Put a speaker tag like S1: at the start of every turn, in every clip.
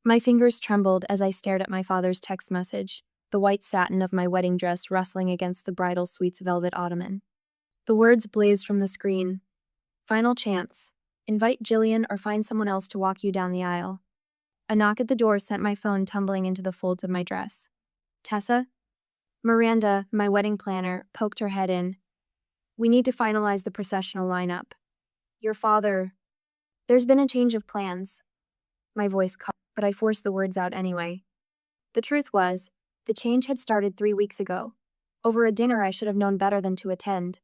S1: My fingers trembled as I stared at my father's text message, the white satin of my wedding dress rustling against the bridal suite's velvet ottoman. The words blazed from the screen. Final chance. Invite Jillian or find someone else to walk you down the aisle. A knock at the door sent my phone tumbling into the folds of my dress. Tessa? Miranda, my wedding planner, poked her head in. We need to finalize the processional lineup. Your father. There's been a change of plans. My voice caught, but I forced the words out anyway. The truth was, the change had started 3 weeks ago. Over a dinner I should have known better than to attend.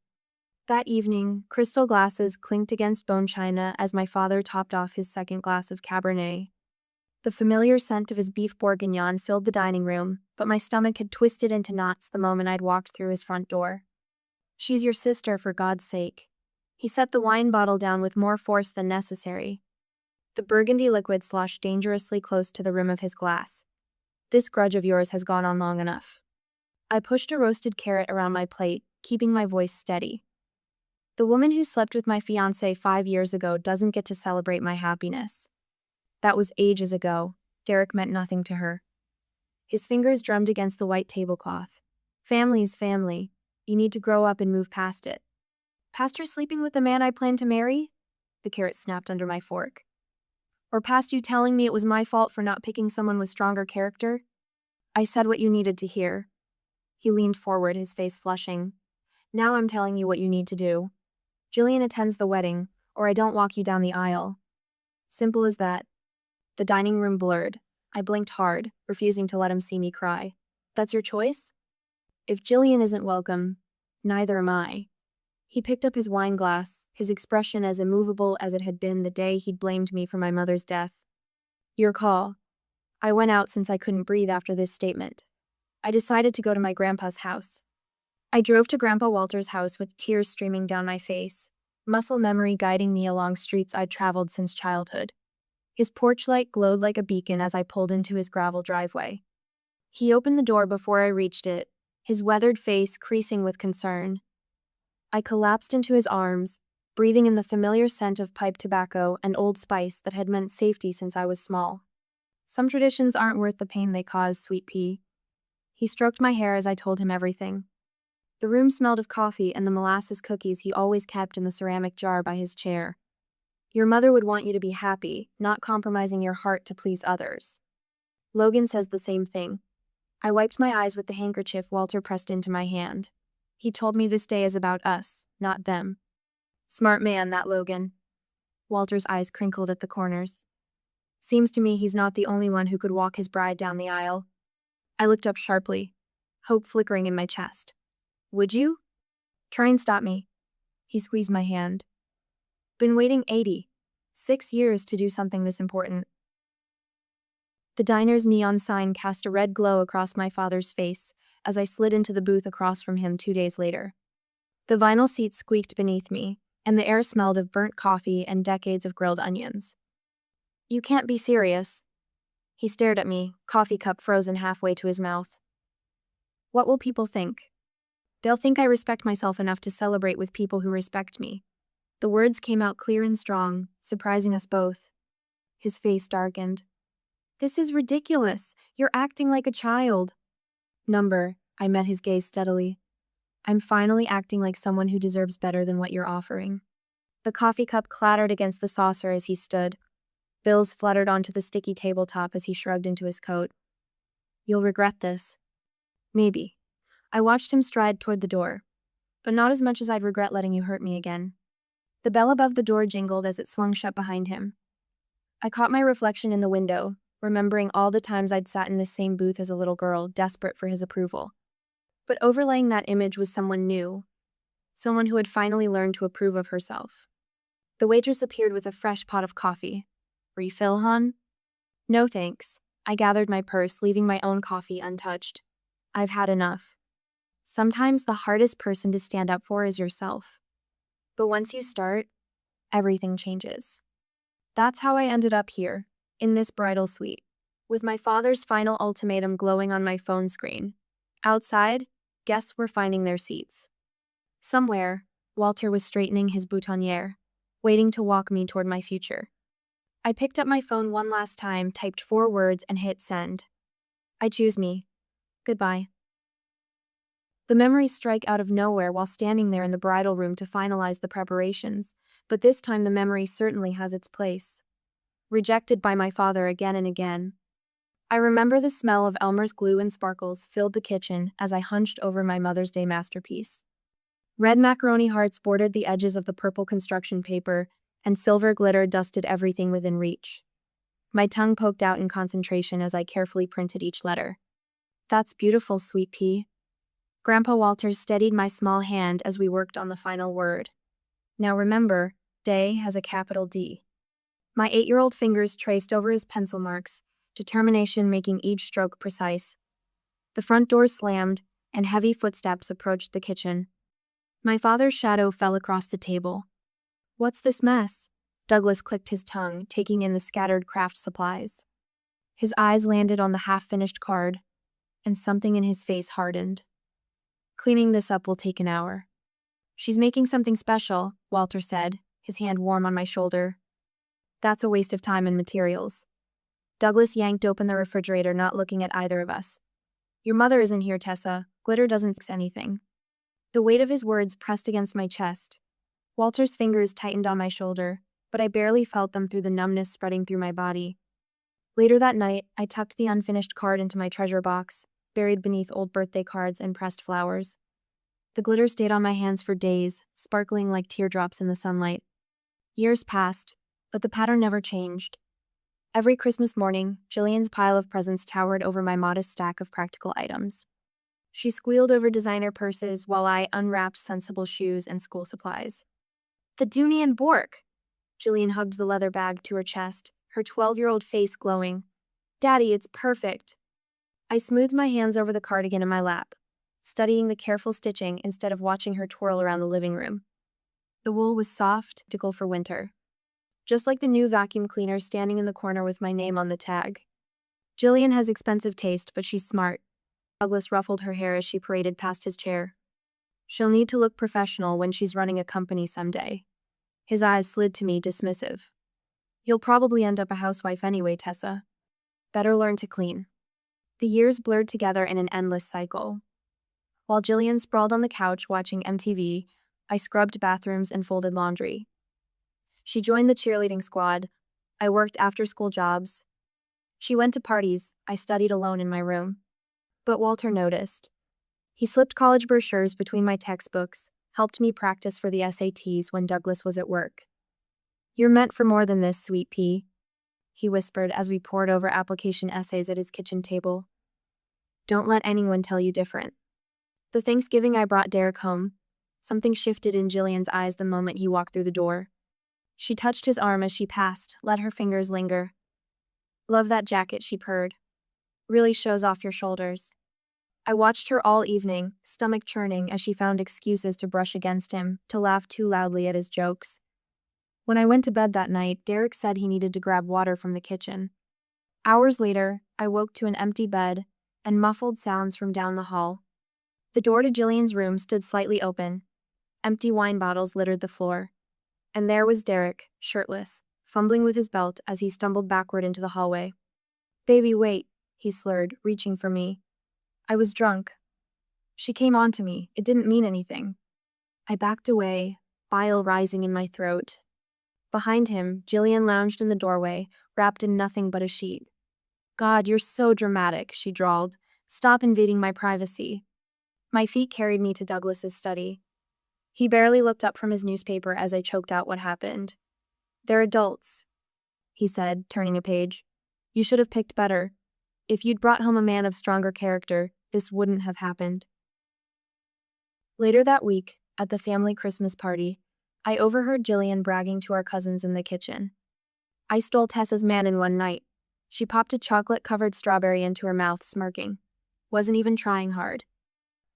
S1: That evening, crystal glasses clinked against bone china as my father topped off his second glass of Cabernet. The familiar scent of his beef bourguignon filled the dining room, but my stomach had twisted into knots the moment I'd walked through his front door. She's your sister, for God's sake. He set the wine bottle down with more force than necessary. The burgundy liquid sloshed dangerously close to the rim of his glass. This grudge of yours has gone on long enough. I pushed a roasted carrot around my plate, keeping my voice steady. The woman who slept with my fiancé 5 years ago doesn't get to celebrate my happiness. That was ages ago. Derek meant nothing to her. His fingers drummed against the white tablecloth. Family's family. You need to grow up and move past it. Past her sleeping with the man I planned to marry? The carrot snapped under my fork. Or past you telling me it was my fault for not picking someone with stronger character? I said what you needed to hear. He leaned forward, his face flushing. Now I'm telling you what you need to do. Jillian attends the wedding, or I don't walk you down the aisle. Simple as that. The dining room blurred. I blinked hard, refusing to let him see me cry. That's your choice? If Jillian isn't welcome, neither am I. He picked up his wine glass, his expression as immovable as it had been the day he'd blamed me for my mother's death. Your call. I went out since I couldn't breathe after this statement. I decided to go to my grandpa's house. I drove to Grandpa Walter's house with tears streaming down my face, muscle memory guiding me along streets I'd traveled since childhood. His porch light glowed like a beacon as I pulled into his gravel driveway. He opened the door before I reached it, his weathered face creasing with concern. I collapsed into his arms, breathing in the familiar scent of pipe tobacco and Old Spice that had meant safety since I was small. Some traditions aren't worth the pain they cause, sweet pea. He stroked my hair as I told him everything. The room smelled of coffee and the molasses cookies he always kept in the ceramic jar by his chair. Your mother would want you to be happy, not compromising your heart to please others. Logan says the same thing. I wiped my eyes with the handkerchief Walter pressed into my hand. He told me this day is about us, not them. Smart man, that Logan. Walter's eyes crinkled at the corners. Seems to me he's not the only one who could walk his bride down the aisle. I looked up sharply, hope flickering in my chest. Would you? Try and stop me. He squeezed my hand. Been waiting 6 years to do something this important. The diner's neon sign cast a red glow across my father's face as I slid into the booth across from him 2 days later. The vinyl seat squeaked beneath me, and the air smelled of burnt coffee and decades of grilled onions. You can't be serious. He stared at me, coffee cup frozen halfway to his mouth. What will people think? They'll think I respect myself enough to celebrate with people who respect me. The words came out clear and strong, surprising us both. His face darkened. This is ridiculous. You're acting like a child. Number, I met his gaze steadily. I'm finally acting like someone who deserves better than what you're offering. The coffee cup clattered against the saucer as he stood. Bills fluttered onto the sticky tabletop as he shrugged into his coat. You'll regret this. Maybe. I watched him stride toward the door. But not as much as I'd regret letting you hurt me again. The bell above the door jingled as it swung shut behind him. I caught my reflection in the window, remembering all the times I'd sat in the same booth as a little girl, desperate for his approval. But overlaying that image was someone new. Someone who had finally learned to approve of herself. The waitress appeared with a fresh pot of coffee. Refill, hon? No thanks. I gathered my purse, leaving my own coffee untouched. I've had enough. Sometimes the hardest person to stand up for is yourself. But once you start, everything changes. That's how I ended up here, in this bridal suite, with my father's final ultimatum glowing on my phone screen. Outside, guests were finding their seats. Somewhere, Walter was straightening his boutonniere, waiting to walk me toward my future. I picked up my phone one last time, typed 4 words, and hit send. I choose me. Goodbye. The memories strike out of nowhere while standing there in the bridal room to finalize the preparations, but this time the memory certainly has its place. Rejected by my father again and again. I remember the smell of Elmer's glue and sparkles filled the kitchen as I hunched over my Mother's Day masterpiece. Red macaroni hearts bordered the edges of the purple construction paper, and silver glitter dusted everything within reach. My tongue poked out in concentration as I carefully printed each letter. That's beautiful, sweet pea. Grandpa Walters steadied my small hand as we worked on the final word. Now remember, day has a capital D. My 8-year-old fingers traced over his pencil marks, determination making each stroke precise. The front door slammed, and heavy footsteps approached the kitchen. My father's shadow fell across the table. What's this mess? Douglas clicked his tongue, taking in the scattered craft supplies. His eyes landed on the half-finished card, and something in his face hardened. Cleaning this up will take an hour. She's making something special, Walter said, his hand warm on my shoulder. That's a waste of time and materials. Douglas yanked open the refrigerator, not looking at either of us. Your mother isn't here, Tessa. Glitter doesn't fix anything. The weight of his words pressed against my chest. Walter's fingers tightened on my shoulder, but I barely felt them through the numbness spreading through my body. Later that night, I tucked the unfinished card into my treasure box, buried beneath old birthday cards and pressed flowers. The glitter stayed on my hands for days, sparkling like teardrops in the sunlight. Years passed, but the pattern never changed. Every Christmas morning, Jillian's pile of presents towered over my modest stack of practical items. She squealed over designer purses while I unwrapped sensible shoes and school supplies. The Dooney and Bork! Jillian hugged the leather bag to her chest, her 12-year-old face glowing. Daddy, it's perfect. I smoothed my hands over the cardigan in my lap, studying the careful stitching instead of watching her twirl around the living room. The wool was soft, typical for winter. Just like the new vacuum cleaner standing in the corner with my name on the tag. Jillian has expensive taste, but she's smart. Douglas ruffled her hair as she paraded past his chair. She'll need to look professional when she's running a company someday. His eyes slid to me, dismissive. You'll probably end up a housewife anyway, Tessa. Better learn to clean. The years blurred together in an endless cycle. While Jillian sprawled on the couch watching MTV, I scrubbed bathrooms and folded laundry. She joined the cheerleading squad. I worked after-school jobs. She went to parties. I studied alone in my room. But Walter noticed. He slipped college brochures between my textbooks, helped me practice for the SATs when Douglas was at work. You're meant for more than this, sweet pea, he whispered as we pored over application essays at his kitchen table. Don't let anyone tell you different. The Thanksgiving I brought Derek home. Something shifted in Jillian's eyes the moment he walked through the door. She touched his arm as she passed, let her fingers linger. Love that jacket, she purred. Really shows off your shoulders. I watched her all evening, stomach churning as she found excuses to brush against him, to laugh too loudly at his jokes. When I went to bed that night, Derek said he needed to grab water from the kitchen. Hours later, I woke to an empty bed and muffled sounds from down the hall. The door to Jillian's room stood slightly open. Empty wine bottles littered the floor. And there was Derek, shirtless, fumbling with his belt as he stumbled backward into the hallway. Baby, wait, he slurred, reaching for me. I was drunk. She came on to me. It didn't mean anything. I backed away, bile rising in my throat. Behind him, Jillian lounged in the doorway, wrapped in nothing but a sheet. God, you're so dramatic, she drawled. Stop invading my privacy. My feet carried me to Douglas's study. He barely looked up from his newspaper as I choked out what happened. They're adults, he said, turning a page. You should have picked better. If you'd brought home a man of stronger character, this wouldn't have happened. Later that week, at the family Christmas party, I overheard Jillian bragging to our cousins in the kitchen. I stole Tessa's man in one night. She popped a chocolate-covered strawberry into her mouth, smirking. Wasn't even trying hard.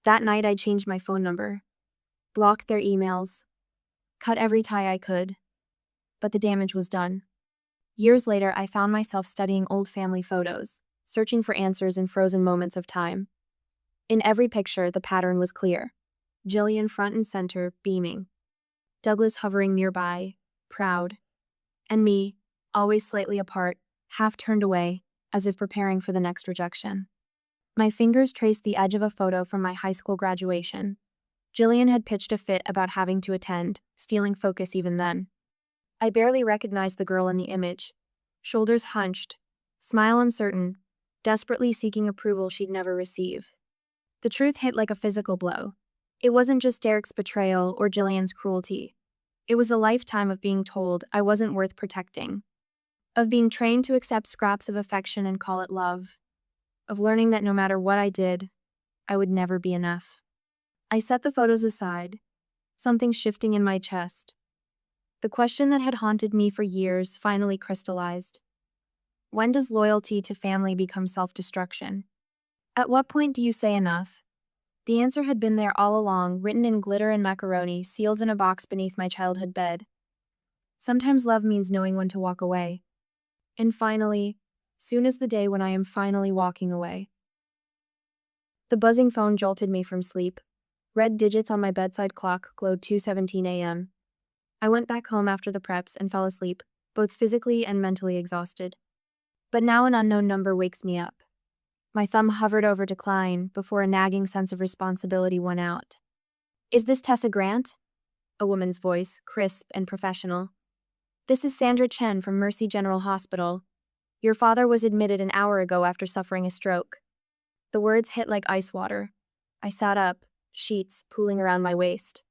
S1: That night I changed my phone number. Blocked their emails. Cut every tie I could. But the damage was done. Years later, I found myself studying old family photos, searching for answers in frozen moments of time. In every picture, the pattern was clear. Jillian front and center, beaming. Douglas hovering nearby, proud. And me, always slightly apart, half turned away, as if preparing for the next rejection. My fingers traced the edge of a photo from my high school graduation. Jillian had pitched a fit about having to attend, stealing focus even then. I barely recognized the girl in the image. Shoulders hunched, smile uncertain, desperately seeking approval she'd never receive. The truth hit like a physical blow. It wasn't just Derek's betrayal or Jillian's cruelty. It was a lifetime of being told I wasn't worth protecting, of being trained to accept scraps of affection and call it love, of learning that no matter what I did, I would never be enough. I set the photos aside, something shifting in my chest. The question that had haunted me for years finally crystallized. When does loyalty to family become self-destruction? At what point do you say enough? The answer had been there all along, written in glitter and macaroni, sealed in a box beneath my childhood bed. Sometimes love means knowing when to walk away. And finally, soon is the day when I am finally walking away. The buzzing phone jolted me from sleep. Red digits on my bedside clock glowed 2:17 a.m. I went back home after the preps and fell asleep, both physically and mentally exhausted. But now an unknown number wakes me up. My thumb hovered over decline before a nagging sense of responsibility won out. "Is this Tessa Grant?" A woman's voice, crisp and professional. "This is Sandra Chen from Mercy General Hospital. Your father was admitted an hour ago after suffering a stroke." The words hit like ice water. I sat up, sheets pooling around my waist.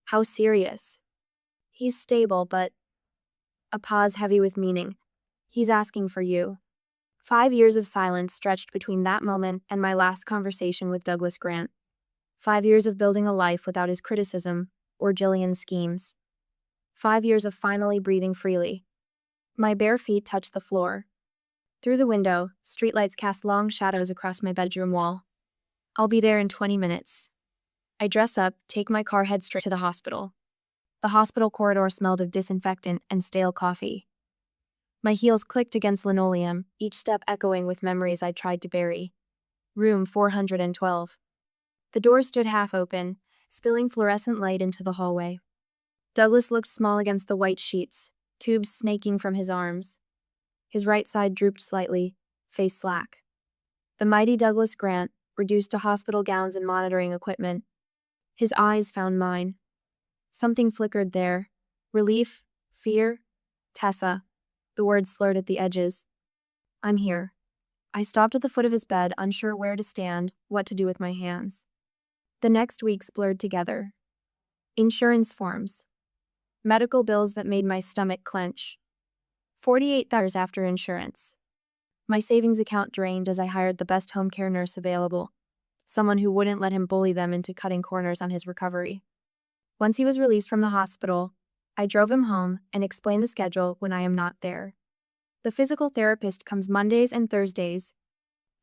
S1: How serious? "He's stable, but..." A pause heavy with meaning. "He's asking for you." 5 years of silence stretched between that moment and my last conversation with Douglas Grant. 5 years of building a life without his criticism or Jillian's schemes. 5 years of finally breathing freely. My bare feet touched the floor. Through the window, streetlights cast long shadows across my bedroom wall. "I'll be there in 20 minutes. I dress up, take my car, head straight to the hospital. The hospital corridor smelled of disinfectant and stale coffee. My heels clicked against linoleum, each step echoing with memories I'd tried to bury. Room 412. The door stood half open, spilling fluorescent light into the hallway. Douglas looked small against the white sheets, tubes snaking from his arms. His right side drooped slightly, face slack. The mighty Douglas Grant, reduced to hospital gowns and monitoring equipment. His eyes found mine. Something flickered there. Relief, fear, Tessa. The words slurred at the edges. "I'm here." I stopped at the foot of his bed, unsure where to stand, what to do with my hands. The next weeks blurred together. Insurance forms. Medical bills that made my stomach clench. $48 after insurance. My savings account drained as I hired the best home care nurse available, someone who wouldn't let him bully them into cutting corners on his recovery. Once he was released from the hospital, I drove him home and explained the schedule when I am not there. "The physical therapist comes Mondays and Thursdays,"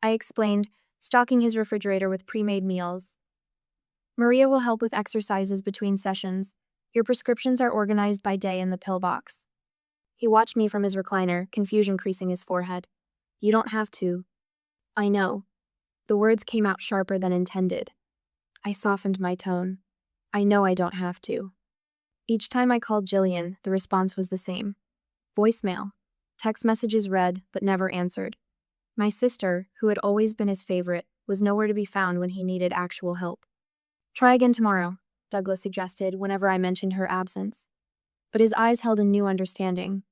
S1: I explained, stocking his refrigerator with pre-made meals. "Maria will help with exercises between sessions. Your prescriptions are organized by day in the pill box." He watched me from his recliner, confusion creasing his forehead. "You don't have to." "I know." The words came out sharper than intended. I softened my tone. "I know I don't have to." Each time I called Jillian, the response was the same. Voicemail. Text messages read, but never answered. My sister, who had always been his favorite, was nowhere to be found when he needed actual help. "Try again tomorrow," Douglas suggested whenever I mentioned her absence. But his eyes held a new understanding.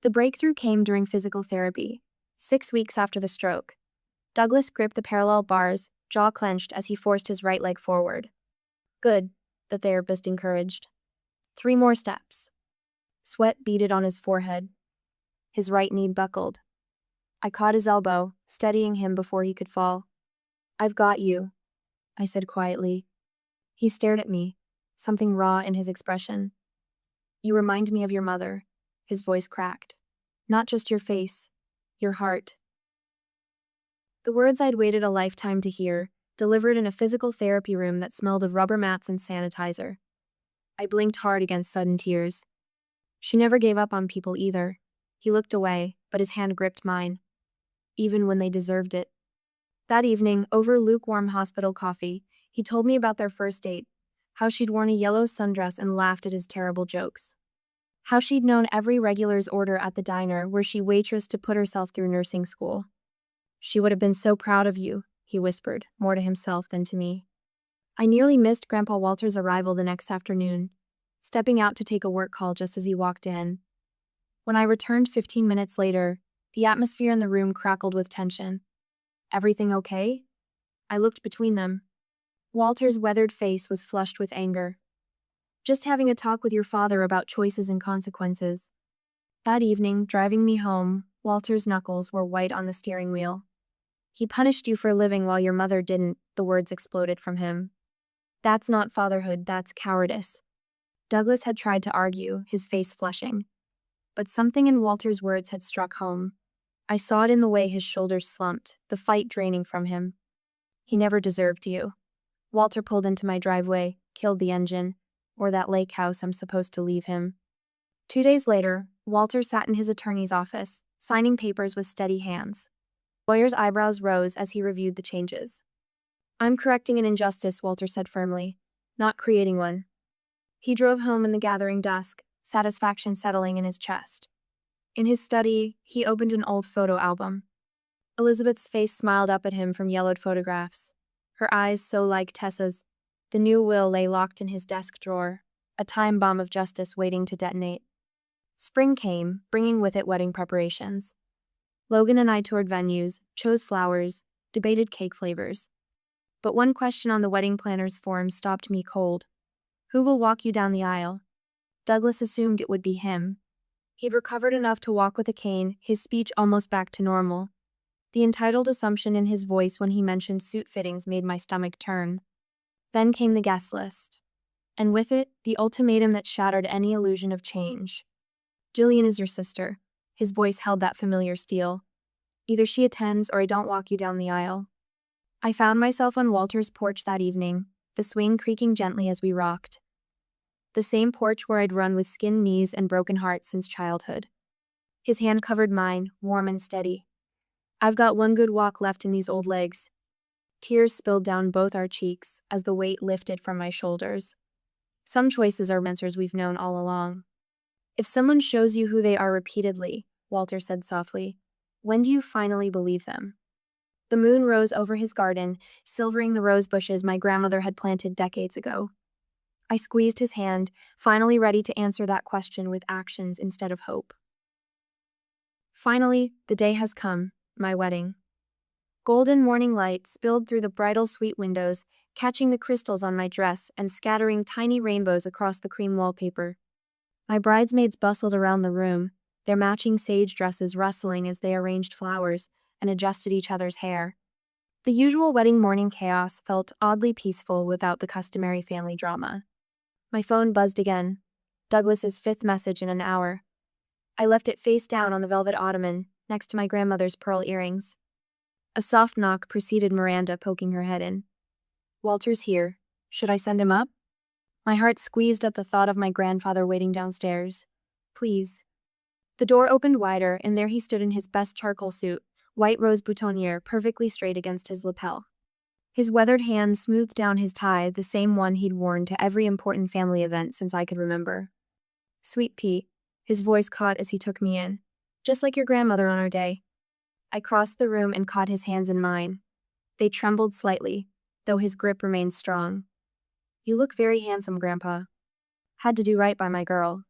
S1: The breakthrough came during physical therapy, 6 weeks after the stroke. Douglas gripped the parallel bars, jaw clenched as he forced his right leg forward. "Good," the therapist encouraged. 3 more steps. Sweat beaded on his forehead. His right knee buckled. I caught his elbow, steadying him before he could fall. "I've got you," I said quietly. He stared at me, something raw in his expression. "You remind me of your mother," his voice cracked. "Not just your face, your heart." The words I'd waited a lifetime to hear, delivered in a physical therapy room that smelled of rubber mats and sanitizer. I blinked hard against sudden tears. She never gave up on people either. He looked away, but his hand gripped mine. Even when they deserved it. That evening, over lukewarm hospital coffee, he told me about their first date, how she'd worn a yellow sundress and laughed at his terrible jokes. How she'd known every regular's order at the diner where she waitressed to put herself through nursing school. She would have been so proud of you, he whispered, more to himself than to me. I nearly missed Grandpa Walter's arrival the next afternoon, stepping out to take a work call just as he walked in. When I returned 15 minutes later, the atmosphere in the room crackled with tension. Everything okay? I looked between them. Walter's weathered face was flushed with anger. Just having a talk with your father about choices and consequences. That evening, driving me home, Walter's knuckles were white on the steering wheel. He punished you for living while your mother didn't, the words exploded from him. That's not fatherhood, that's cowardice. Douglas had tried to argue, his face flushing. But something in Walter's words had struck home. I saw it in the way his shoulders slumped, the fight draining from him. He never deserved you. Walter pulled into my driveway, killed the engine, or that lake house I'm supposed to leave him. 2 days later, Walter sat in his attorney's office, signing papers with steady hands. The lawyer's eyebrows rose as he reviewed the changes. I'm correcting an injustice, Walter said firmly, not creating one. He drove home in the gathering dusk, satisfaction settling in his chest. In his study, he opened an old photo album. Elizabeth's face smiled up at him from yellowed photographs, her eyes so like Tessa's. The new will lay locked in his desk drawer, a time bomb of justice waiting to detonate. Spring came, bringing with it wedding preparations. Logan and I toured venues, chose flowers, debated cake flavors. But one question on the wedding planner's form stopped me cold. Who will walk you down the aisle? Douglas assumed it would be him. He'd recovered enough to walk with a cane, his speech almost back to normal. The entitled assumption in his voice when he mentioned suit fittings made my stomach turn. Then came the guest list. And with it, the ultimatum that shattered any illusion of change. Jillian is your sister. His voice held that familiar steel. Either she attends or I don't walk you down the aisle. I found myself on Walter's porch that evening, the swing creaking gently as we rocked. The same porch where I'd run with skinned knees and broken heart since childhood. His hand covered mine, warm and steady. I've got one good walk left in these old legs. Tears spilled down both our cheeks as the weight lifted from my shoulders. Some choices are answers we've known all along. If someone shows you who they are repeatedly, Walter said softly, when do you finally believe them? The moon rose over his garden, silvering the rose bushes my grandmother had planted decades ago. I squeezed his hand, finally ready to answer that question with actions instead of hope. Finally, the day has come, my wedding. Golden morning light spilled through the bridal suite windows, catching the crystals on my dress and scattering tiny rainbows across the cream wallpaper. My bridesmaids bustled around the room, their matching sage dresses rustling as they arranged flowers and adjusted each other's hair. The usual wedding morning chaos felt oddly peaceful without the customary family drama. My phone buzzed again. Douglas's 5th message in an hour. I left it face down on the velvet ottoman, next to my grandmother's pearl earrings. A soft knock preceded Miranda poking her head in. Walter's here. Should I send him up? My heart squeezed at the thought of my grandfather waiting downstairs. Please. The door opened wider, and there he stood in his best charcoal suit, white rose boutonniere perfectly straight against his lapel. His weathered hand smoothed down his tie, the same one he'd worn to every important family event since I could remember. Sweet Pea, his voice caught as he took me in. Just like your grandmother on our day. I crossed the room and caught his hands in mine. They trembled slightly, though his grip remained strong. You look very handsome, Grandpa. Had to do right by my girl.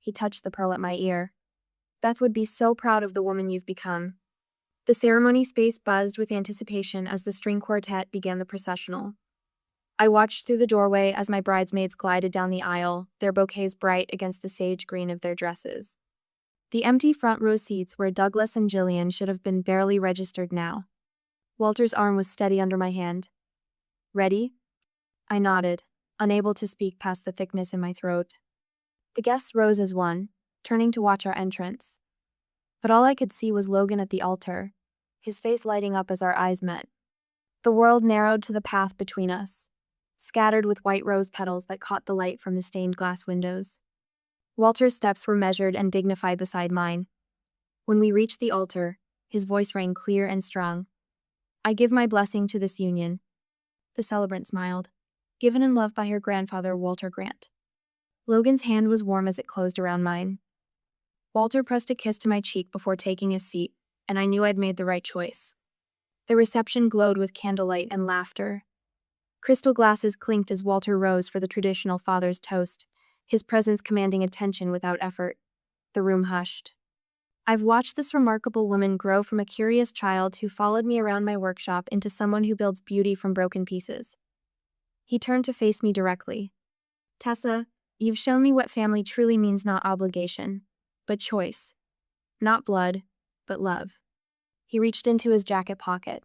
S1: He touched the pearl at my ear. Beth would be so proud of the woman you've become. The ceremony space buzzed with anticipation as the string quartet began the processional. I watched through the doorway as my bridesmaids glided down the aisle, their bouquets bright against the sage green of their dresses. The empty front row seats where Douglas and Jillian should have been barely registered now. Walter's arm was steady under my hand. Ready? I nodded, unable to speak past the thickness in my throat. The guests rose as one, turning to watch our entrance. But all I could see was Logan at the altar, his face lighting up as our eyes met. The world narrowed to the path between us, scattered with white rose petals that caught the light from the stained glass windows. Walter's steps were measured and dignified beside mine. When we reached the altar, his voice rang clear and strong. I give my blessing to this union. The celebrant smiled. Given in love by her grandfather, Walter Grant. Logan's hand was warm as it closed around mine. Walter pressed a kiss to my cheek before taking his seat, and I knew I'd made the right choice. The reception glowed with candlelight and laughter. Crystal glasses clinked as Walter rose for the traditional father's toast, his presence commanding attention without effort. The room hushed. I've watched this remarkable woman grow from a curious child who followed me around my workshop into someone who builds beauty from broken pieces. He turned to face me directly. Tessa, you've shown me what family truly means, not obligation, but choice. Not blood, but love. He reached into his jacket pocket.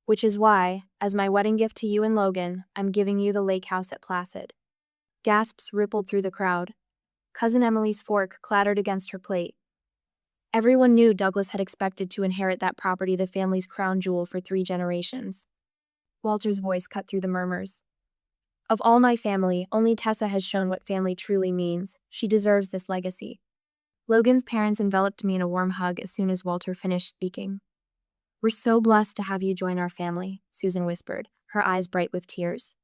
S1: Which is why, as my wedding gift to you and Logan, I'm giving you the lake house at Placid. Gasps rippled through the crowd. Cousin Emily's fork clattered against her plate. Everyone knew Douglas had expected to inherit that property, the family's crown jewel, for 3 generations. Walter's voice cut through the murmurs. Of all my family, only Tessa has shown what family truly means. She deserves this legacy. Logan's parents enveloped me in a warm hug as soon as Walter finished speaking. We're so blessed to have you join our family, Susan whispered, her eyes bright with tears.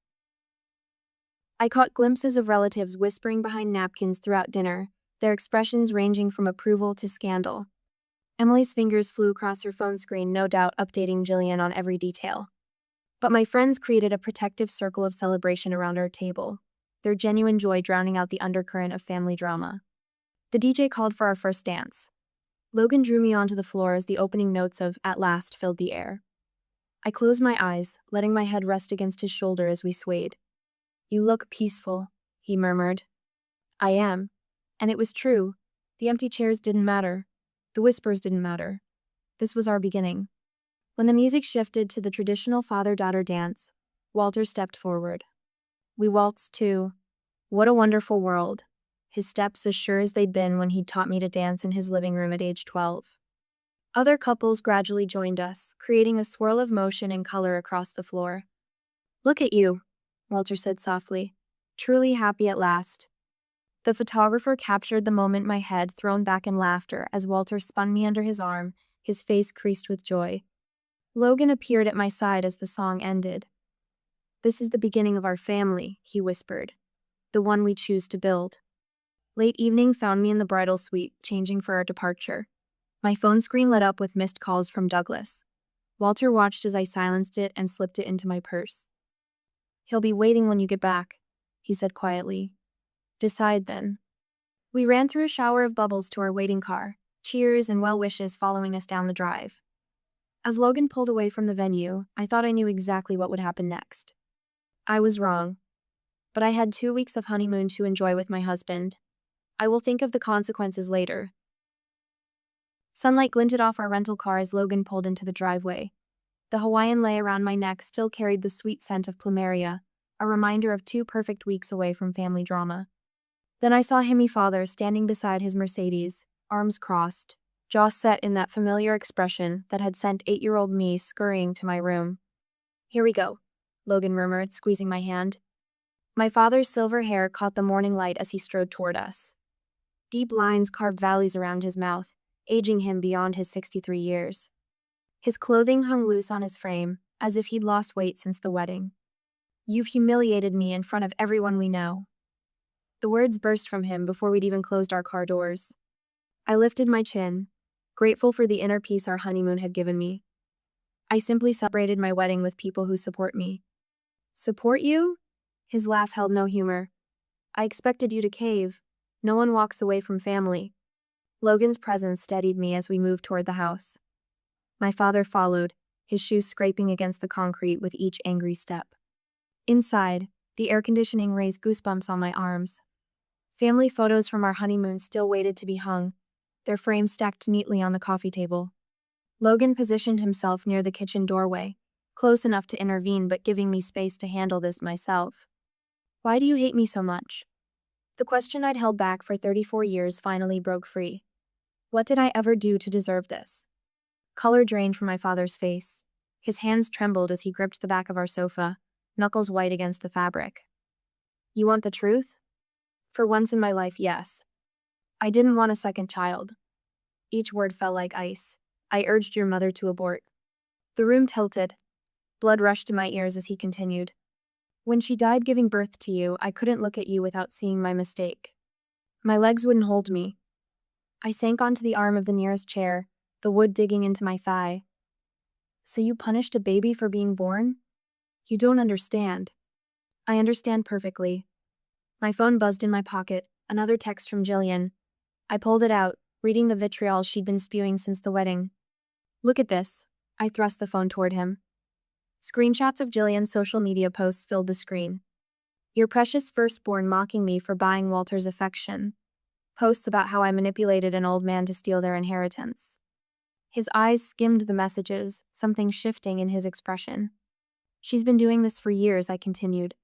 S1: I caught glimpses of relatives whispering behind napkins throughout dinner, their expressions ranging from approval to scandal. Emily's fingers flew across her phone screen, no doubt updating Jillian on every detail. But my friends created a protective circle of celebration around our table, their genuine joy drowning out the undercurrent of family drama. The DJ called for our first dance. Logan drew me onto the floor as the opening notes of At Last filled the air. I closed my eyes, letting my head rest against his shoulder as we swayed. You look peaceful, he murmured. I am. And it was true. The empty chairs didn't matter. The whispers didn't matter. This was our beginning. When the music shifted to the traditional father-daughter dance, Walter stepped forward. We waltzed too. What a wonderful world. His steps as sure as they'd been when he'd taught me to dance in his living room at age 12. Other couples gradually joined us, creating a swirl of motion and color across the floor. Look at you, Walter said softly. Truly happy at last. The photographer captured the moment, my head thrown back in laughter as Walter spun me under his arm, his face creased with joy. Logan appeared at my side as the song ended. This is the beginning of our family, he whispered. The one we choose to build. Late evening found me in the bridal suite, changing for our departure. My phone screen lit up with missed calls from Douglas. Walter watched as I silenced it and slipped it into my purse. He'll be waiting when you get back, he said quietly. Decide then. We ran through a shower of bubbles to our waiting car, cheers and well wishes following us down the drive. As Logan pulled away from the venue, I thought I knew exactly what would happen next. I was wrong. But I had 2 weeks of honeymoon to enjoy with my husband. I will think of the consequences later. Sunlight glinted off our rental car as Logan pulled into the driveway. The Hawaiian lei around my neck still carried the sweet scent of plumeria, a reminder of 2 perfect weeks away from family drama. Then I saw Himmy Father standing beside his Mercedes, arms crossed, jaw set in that familiar expression that had sent 8-year-old me scurrying to my room. Here we go, Logan murmured, squeezing my hand. My father's silver hair caught the morning light as he strode toward us. Deep lines carved valleys around his mouth, aging him beyond his 63 years. His clothing hung loose on his frame, as if he'd lost weight since the wedding. You've humiliated me in front of everyone we know. The words burst from him before we'd even closed our car doors. I lifted my chin, grateful for the inner peace our honeymoon had given me. I simply celebrated my wedding with people who support me. Support you? His laugh held no humor. I expected you to cave. No one walks away from family. Logan's presence steadied me as we moved toward the house. My father followed, his shoes scraping against the concrete with each angry step. Inside, the air conditioning raised goosebumps on my arms. Family photos from our honeymoon still waited to be hung, their frames stacked neatly on the coffee table. Logan positioned himself near the kitchen doorway, close enough to intervene but giving me space to handle this myself. Why do you hate me so much? The question I'd held back for 34 years finally broke free. What did I ever do to deserve this? Color drained from my father's face. His hands trembled as he gripped the back of our sofa, knuckles white against the fabric. You want the truth? For once in my life, yes. I didn't want a second child. Each word fell like ice. I urged your mother to abort. The room tilted. Blood rushed to my ears as he continued. When she died giving birth to you, I couldn't look at you without seeing my mistake. My legs wouldn't hold me. I sank onto the arm of the nearest chair, the wood digging into my thigh. So you punished a baby for being born? You don't understand. I understand perfectly. My phone buzzed in my pocket, another text from Jillian. I pulled it out, reading the vitriol she'd been spewing since the wedding. Look at this. I thrust the phone toward him. Screenshots of Jillian's social media posts filled the screen. Your precious firstborn mocking me for buying Walter's affection. Posts about how I manipulated an old man to steal their inheritance. His eyes skimmed the messages, something shifting in his expression. She's been doing this for years, I continued,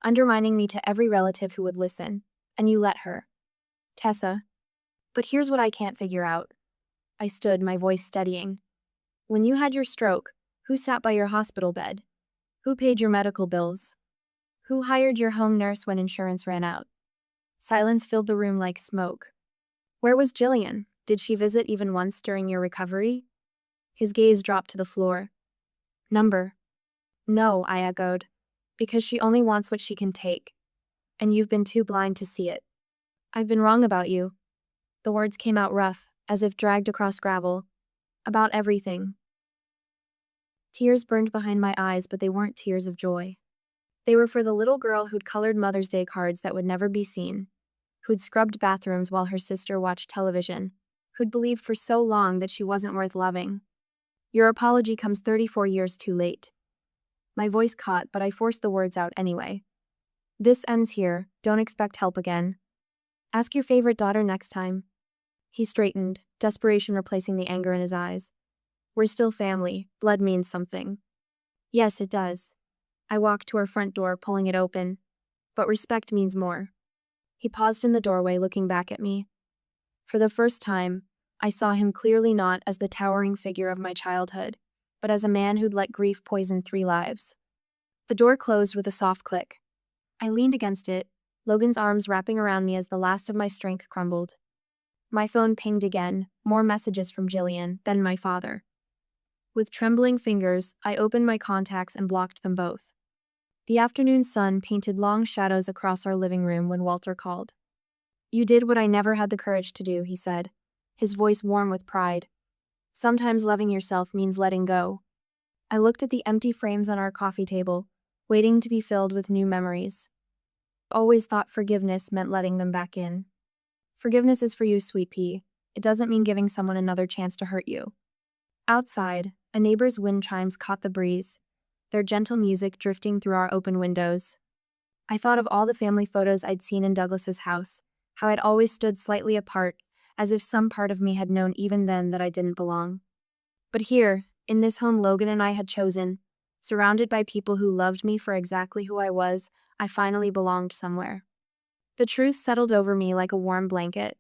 S1: undermining me to every relative who would listen, and you let her. Tessa. But here's what I can't figure out. I stood, my voice steadying. When you had your stroke, who sat by your hospital bed? Who paid your medical bills? Who hired your home nurse when insurance ran out? Silence filled the room like smoke. Where was Jillian? Did she visit even once during your recovery? His gaze dropped to the floor. Number. No, I echoed. Because she only wants what she can take. And you've been too blind to see it. I've been wrong about you. The words came out rough, as if dragged across gravel. About everything. Tears burned behind my eyes, but they weren't tears of joy. They were for the little girl who'd colored Mother's Day cards that would never be seen, who'd scrubbed bathrooms while her sister watched television, who'd believed for so long that she wasn't worth loving. Your apology comes 34 years too late. My voice caught, but I forced the words out anyway. This ends here. Don't expect help again. Ask your favorite daughter next time. He straightened, desperation replacing the anger in his eyes. We're still family. Blood means something. Yes, it does. I walked to our front door, pulling it open. But respect means more. He paused in the doorway, looking back at me. For the first time, I saw him clearly not as the towering figure of my childhood, but as a man who'd let grief poison 3 lives. The door closed with a soft click. I leaned against it, Logan's arms wrapping around me as the last of my strength crumbled. My phone pinged again, more messages from Jillian, then my father. With trembling fingers, I opened my contacts and blocked them both. The afternoon sun painted long shadows across our living room when Walter called. You did what I never had the courage to do, he said, his voice warm with pride. Sometimes loving yourself means letting go. I looked at the empty frames on our coffee table, waiting to be filled with new memories. Always thought forgiveness meant letting them back in. Forgiveness is for you, sweet pea. It doesn't mean giving someone another chance to hurt you. Outside, a neighbor's wind chimes caught the breeze, their gentle music drifting through our open windows. I thought of all the family photos I'd seen in Douglas's house, how I'd always stood slightly apart, as if some part of me had known even then that I didn't belong. But here, in this home Logan and I had chosen, surrounded by people who loved me for exactly who I was, I finally belonged somewhere. The truth settled over me like a warm blanket.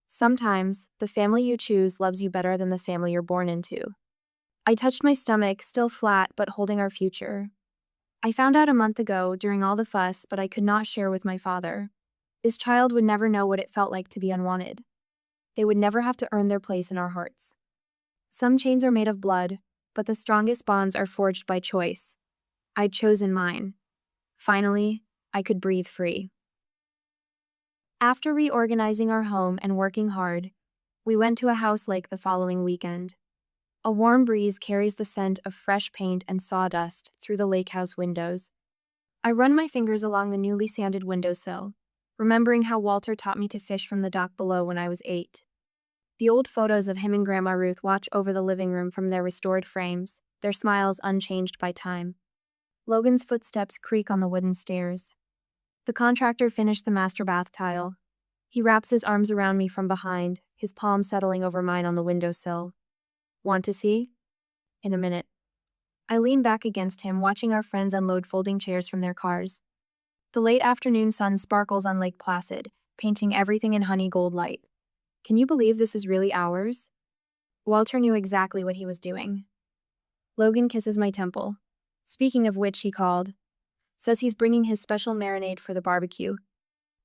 S1: Sometimes, the family you choose loves you better than the family you're born into. I touched my stomach, still flat but holding our future. I found out a month ago, during all the fuss, but I could not share with my father. This child would never know what it felt like to be unwanted. They would never have to earn their place in our hearts. Some chains are made of blood, but the strongest bonds are forged by choice. I'd chosen mine. Finally, I could breathe free. After reorganizing our home and working hard, we went to a house lake the following weekend. A warm breeze carries the scent of fresh paint and sawdust through the lake house windows. I run my fingers along the newly sanded windowsill, remembering how Walter taught me to fish from the dock below when I was 8. The old photos of him and Grandma Ruth watch over the living room from their restored frames, their smiles unchanged by time. Logan's footsteps creak on the wooden stairs. The contractor finished the master bath tile. He wraps his arms around me from behind, his palm settling over mine on the windowsill. Want to see? In a minute. I lean back against him, watching our friends unload folding chairs from their cars. The late afternoon sun sparkles on Lake Placid, painting everything in honey gold light. Can you believe this is really ours? Walter knew exactly what he was doing. Logan kisses my temple. Speaking of which, he called. Says he's bringing his special marinade for the barbecue.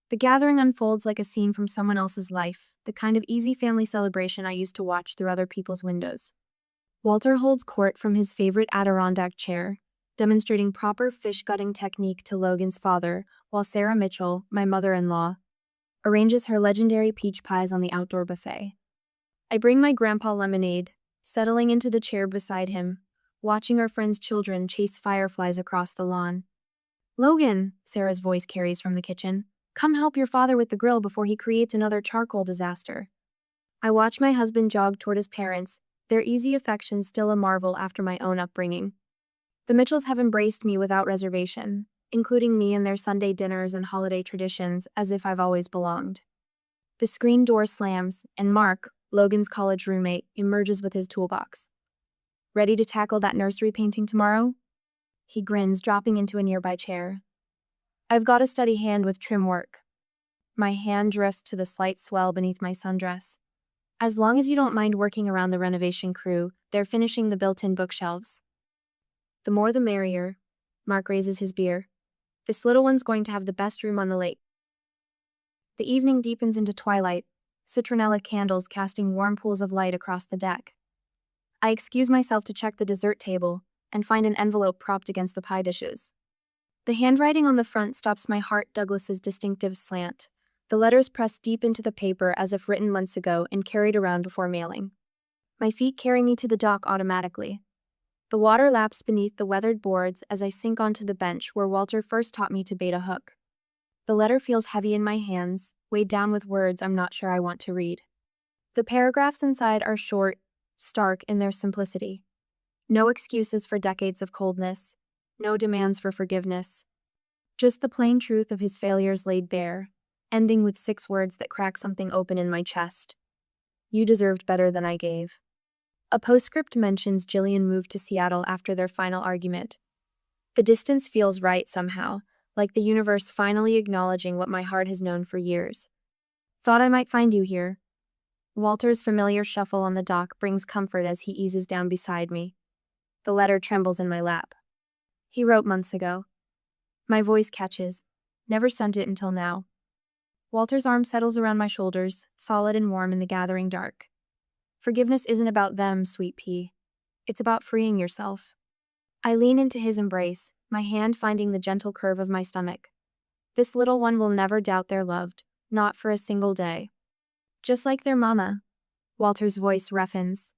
S1: The gathering unfolds like a scene from someone else's life, the kind of easy family celebration I used to watch through other people's windows. Walter holds court from his favorite Adirondack chair, demonstrating proper fish gutting technique to Logan's father, while Sarah Mitchell, my mother-in-law, arranges her legendary peach pies on the outdoor buffet. I bring my grandpa lemonade, settling into the chair beside him, watching our friend's children chase fireflies across the lawn. "Logan," Sarah's voice carries from the kitchen, "come help your father with the grill before he creates another charcoal disaster." I watch my husband jog toward his parents, their easy affection still a marvel after my own upbringing. The Mitchells have embraced me without reservation, including me in their Sunday dinners and holiday traditions as if I've always belonged. The screen door slams, and Mark, Logan's college roommate, emerges with his toolbox. "Ready to tackle that nursery painting tomorrow?" He grins, dropping into a nearby chair. "I've got a steady hand with trim work." My hand drifts to the slight swell beneath my sundress. "As long as you don't mind working around the renovation crew, they're finishing the built-in bookshelves." "The more the merrier." Mark raises his beer. "This little one's going to have the best room on the lake." The evening deepens into twilight, citronella candles casting warm pools of light across the deck. I excuse myself to check the dessert table and find an envelope propped against the pie dishes. The handwriting on the front stops my heart. Douglas's distinctive slant. The letters pressed deep into the paper as if written months ago and carried around before mailing. My feet carry me to the dock automatically. The water laps beneath the weathered boards as I sink onto the bench where Walter first taught me to bait a hook. The letter feels heavy in my hands, weighed down with words I'm not sure I want to read. The paragraphs inside are short, stark in their simplicity. No excuses for decades of coldness, no demands for forgiveness. Just the plain truth of his failures laid bare, ending with 6 words that crack something open in my chest. "You deserved better than I gave." A postscript mentions Jillian moved to Seattle after their final argument. The distance feels right somehow, like the universe finally acknowledging what my heart has known for years. "Thought I might find you here." Walter's familiar shuffle on the dock brings comfort as he eases down beside me. The letter trembles in my lap. He wrote months ago. My voice catches. Never sent it until now. Walter's arm settles around my shoulders, solid and warm in the gathering dark. "Forgiveness isn't about them, sweet pea. It's about freeing yourself." I lean into his embrace, my hand finding the gentle curve of my stomach. This little one will never doubt they're loved, not for a single day. "Just like their mama." Walter's voice roughens.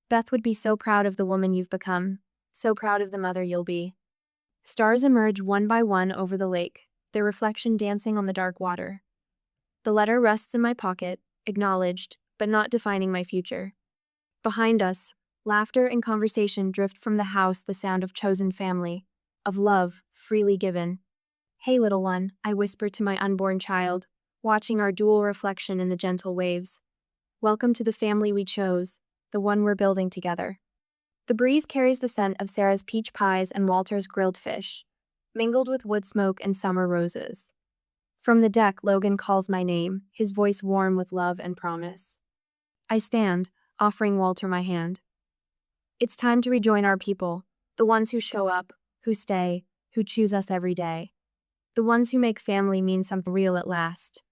S1: "Beth would be so proud of the woman you've become, so proud of the mother you'll be." Stars emerge one by one over the lake, their reflection dancing on the dark water. The letter rests in my pocket, acknowledged, but not defining my future. Behind us, laughter and conversation drift from the house, the sound of chosen family, of love, freely given. "Hey, little one," I whisper to my unborn child, watching our dual reflection in the gentle waves. "Welcome to the family we chose, the one we're building together." The breeze carries the scent of Sarah's peach pies and Walter's grilled fish, mingled with wood smoke and summer roses. From the deck, Logan calls my name, his voice warm with love and promise. I stand, offering Walter my hand. It's time to rejoin our people, the ones who show up, who stay, who choose us every day. The ones who make family mean something real at last.